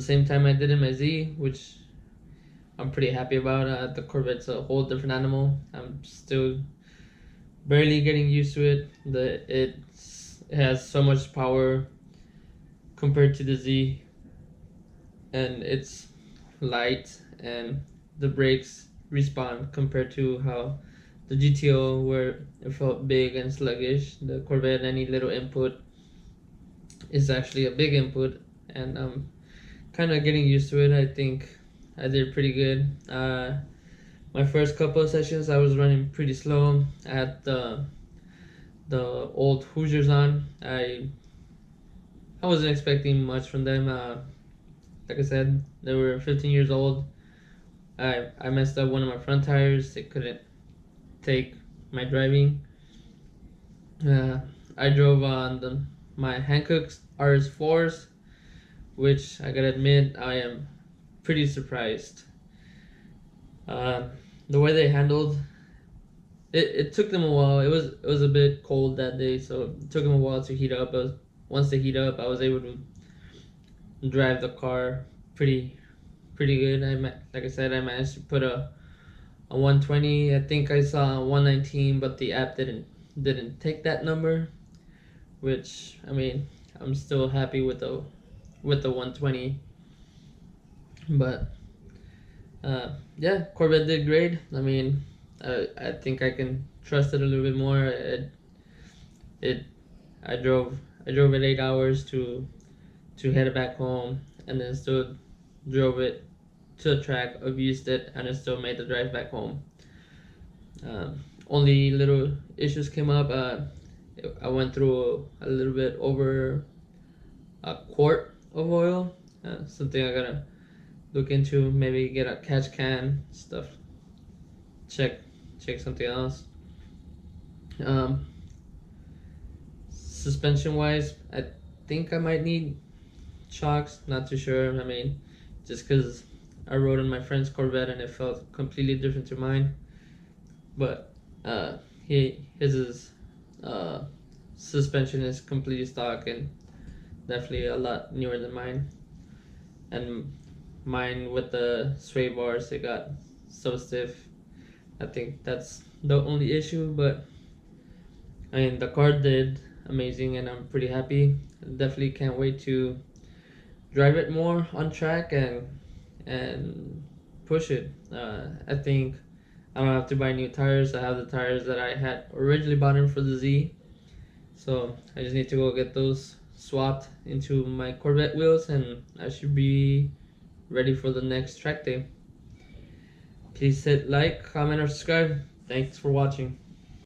the same time I did in my Z, which I'm pretty happy about. The Corvette's a whole different animal. I'm still barely getting used to it. It has so much power compared to the Z, and it's light, and the brakes respond compared to how the GTO, where it felt big and sluggish. The Corvette, any little input is actually a big input, and I'm kind of getting used to it. I think I did pretty good. My first couple of sessions, I was running pretty slow. I had the old Hoosiers on. I wasn't expecting much from them. Like I said, they were 15 years old. I messed up one of my front tires. They couldn't take my driving. I drove on my Hankook's RS4s, which I gotta admit I am pretty surprised. The way they handled it took them a while. It was a bit cold that day, so it took them a while to heat up. Once they heat up, I was able to drive the car pretty good. Like I said, I managed to put a 120. I think I saw a 119, but the app didn't take that number, which, I mean, I'm still happy with the 120. But yeah, Corvette did great. I mean, I think I can trust it a little bit more. It I drove it 8 hours to head back home, and then still drove it to the track, abused it, and I still made the drive back home. Only little issues came up. I went through a little bit over a quart of oil. Something I gotta look into. Maybe get a catch can stuff. Check something else. Suspension wise, I think I might need shocks. Not too sure. I mean, just because I rode in my friend's Corvette and it felt completely different to mine. But his suspension is completely stock and definitely a lot newer than mine. And mine with the sway bars, it got so stiff. I think that's the only issue, but I mean, the car did amazing and I'm pretty happy. Definitely can't wait to drive it more on track and push it. I think I don't have to buy new tires. I have the tires that I had originally bought in for the Z, so I just need to go get those swapped into my Corvette wheels, and I should be ready for the next track day. Please hit like, comment, or subscribe. Thanks for watching.